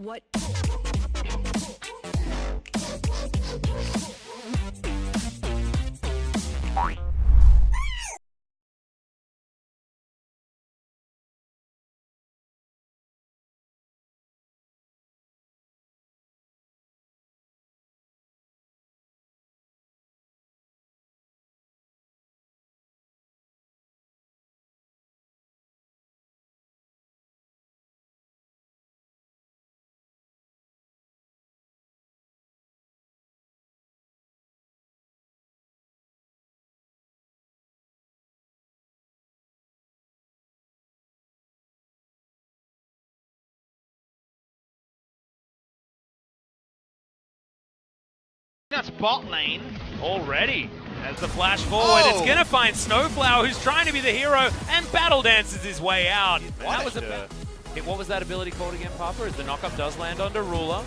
What? That's bot lane already. As the flash forward, it's gonna find Snowflower, who's trying to be the hero, and battle dances his way out. That was what was that ability called again, Papa? As the knockup does land onto Ruler.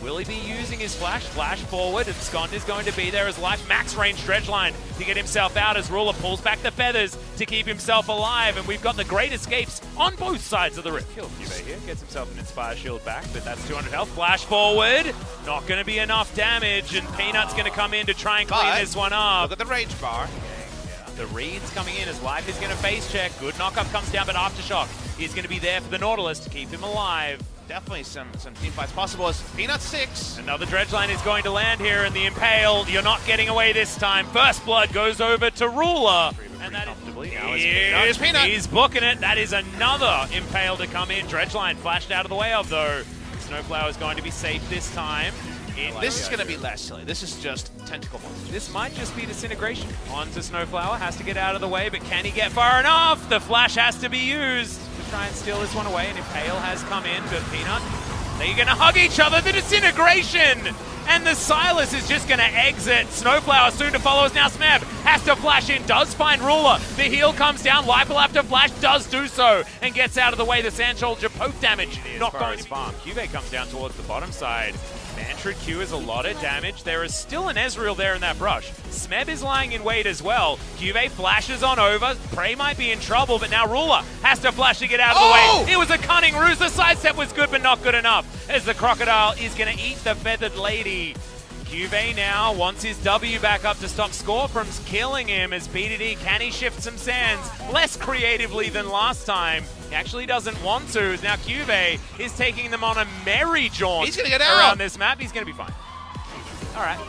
Will he be using his flash? Flash forward, and Scond is going to be there as life max range stretch line to get himself out as Ruler pulls back the feathers to keep himself alive, and we've got the great escapes on both sides of the rift. Kills QV here, gets himself an Inspire Shield back, but that's 200 health. Flash forward, not going to be enough damage, and Peanut's going to come in to try and clean this one up. Look at the range bar. The read's coming in as Life is going to face check. Good knockup comes down, but Aftershock is going to be there for the Nautilus to keep him alive. Definitely some team fights possible as Peanut 6. Another dredge line is going to land here, and the Impale, you're not getting away this time. First blood goes over to Ruler. And that is Peanut. He's booking it. That is another Impale to come in. Dredge line flashed out of the way of, though. Snowflower is going to be safe this time. This is going to be less silly. This is just tentacle monsters. This might just be Disintegration. Onto Snowflower, has to get out of the way, but can he get far enough? The flash has to be used to try and steal this one away, and Impale has come in, but Peanut, they're going to hug each other. The Disintegration! And the Silas is just going to exit. Snowflower soon to follow us now. Smeb has to flash in, does find Ruler. The heal comes down, Life will have to flash, does do so, and gets out of the way. The Sand Soldier poke damage, not going to farm. QV comes down towards the bottom side. Mantra Q is a lot of damage. There is still an Ezreal there in that brush. Smeb is lying in wait as well. QV flashes on over. Prey might be in trouble, but now Ruler has to flash to get out of the way. It was a cunning ruse. The sidestep was good, but not good enough, as the Crocodile is going to eat the Feathered Lady. QV now wants his W back up to stop Score from killing him, as BDD, can he shift some sands? Less creatively than last time. He actually doesn't want to, as now QV is taking them on a merry jaunt. He's going to get out around this map. He's going to be fine. All right.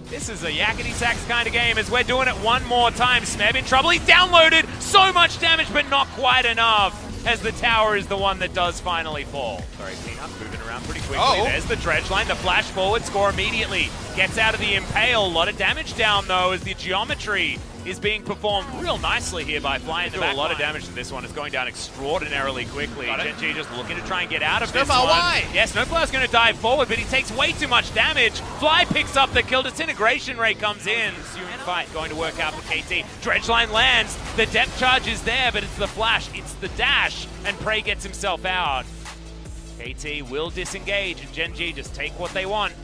This is a yakety sax kind of game, as we're doing it one more time. Smeb in trouble. He's downloaded so much damage, but not quite enough, as the tower is the one that does finally fall. Sorry, Peanut moving around pretty quickly. There's the dredge line, the flash forward, Score immediately gets out of the Impale. A lot of damage down, though, as the geometry is being performed real nicely here by flying. A lot of damage to this one. It's going down extraordinarily quickly. Gen.G just looking to try and get out of this one. Yeah, Snowflower's going to dive forward, but he takes way too much damage. Fly picks up the kill. Disintegration Ray comes in. Ensuing fight going to work out for KT. Dredge line lands. The depth charge is there, but it's the flash. It's the dash, and Prey gets himself out. KT will disengage, and Gen.G just take what they want.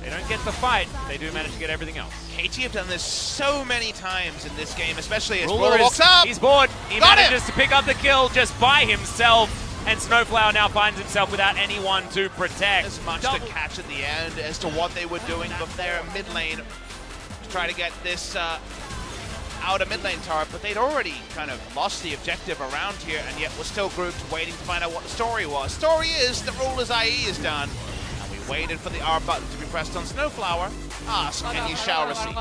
They don't get the fight. They do manage to get everything else. KT have done this so many times in this game, especially as Ruler walks up. He's bored. He manages to pick up the kill just by himself, and Snowflower now finds himself without anyone to protect. As much to catch at the end as to what they were doing up there in mid lane to try to get this out of mid lane tower, but they'd already kind of lost the objective around here, and yet we're still grouped waiting to find out what the story was. Story is the Ruler's IE is done. Waited for the R button to be pressed on Snowflower. Ask and you shall receive.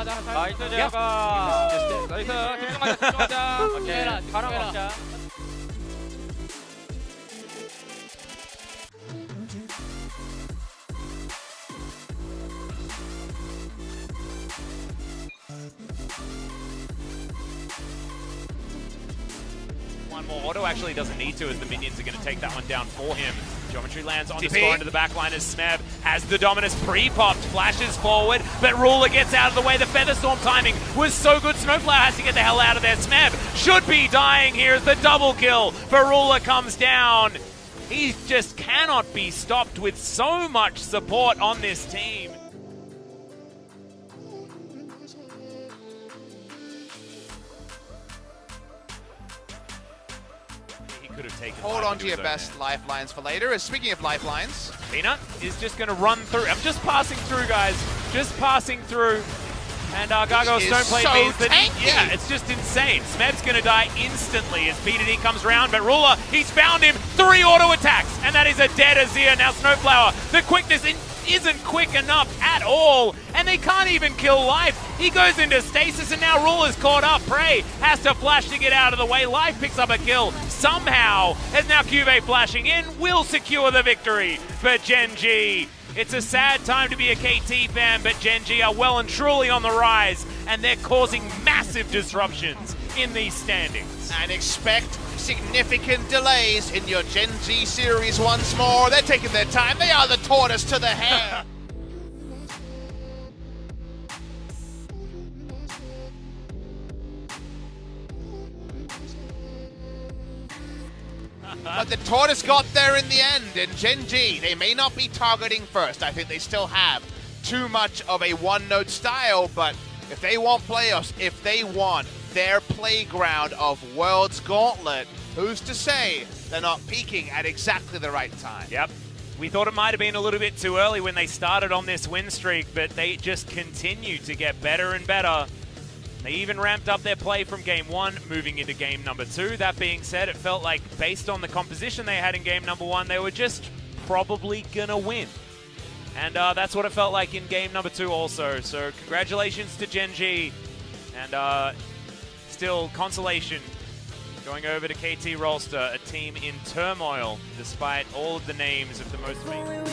One more auto actually doesn't need to, as the minions are going to take that one down for him. Geometry lands on the Score into the backline as Smeb has the Dominus pre-popped, flashes forward, but Ruler gets out of the way. The Featherstorm timing was so good. Snowflower has to get the hell out of there. Smeb should be dying here as the double kill for Ruler comes down. He just cannot be stopped with so much support on this team. could have taken. Hold on to your best lifelines for later. Speaking of lifelines, Peanut is just going to run through. I'm just passing through, guys. Just passing through. And Gargoyle's Stoneblade so means that, tanky. yeah, it's just insane. Smeb's going to die instantly as BDD comes around, but Ruler, he's found him. 3 auto attacks, and that is a dead Azir. Now Snowflower, the quickness isn't quick enough at all, and they can't even kill Life. He goes into stasis, and now Ruler's caught up. Prey has to flash to get out of the way. Life picks up a kill somehow, as now Cuvée flashing in will secure the victory for Gen G. It's a sad time to be a KT fan, but Gen G are well and truly on the rise, and they're causing massive disruptions in these standings. and expect significant delays in your Gen Z series once more. They're taking their time. They are the tortoise to the hare. But the tortoise got there in the end, and Gen G, they may not be targeting first. I think they still have too much of a one-note style, but if they want playoffs, if they want their playground of World's Gauntlet, who's to say they're not peaking at exactly the right time? Yep. We thought it might have been a little bit too early when they started on this win streak, but they just continue to get better and better. They even ramped up their play from game 1, moving into game number 2. That being said, it felt like based on the composition they had in game number 1, they were just probably gonna win. And that's what it felt like in game number 2 also. So congratulations to Gen G. And still consolation going over to KT Rolster, a team in turmoil despite all of the names of the most famous.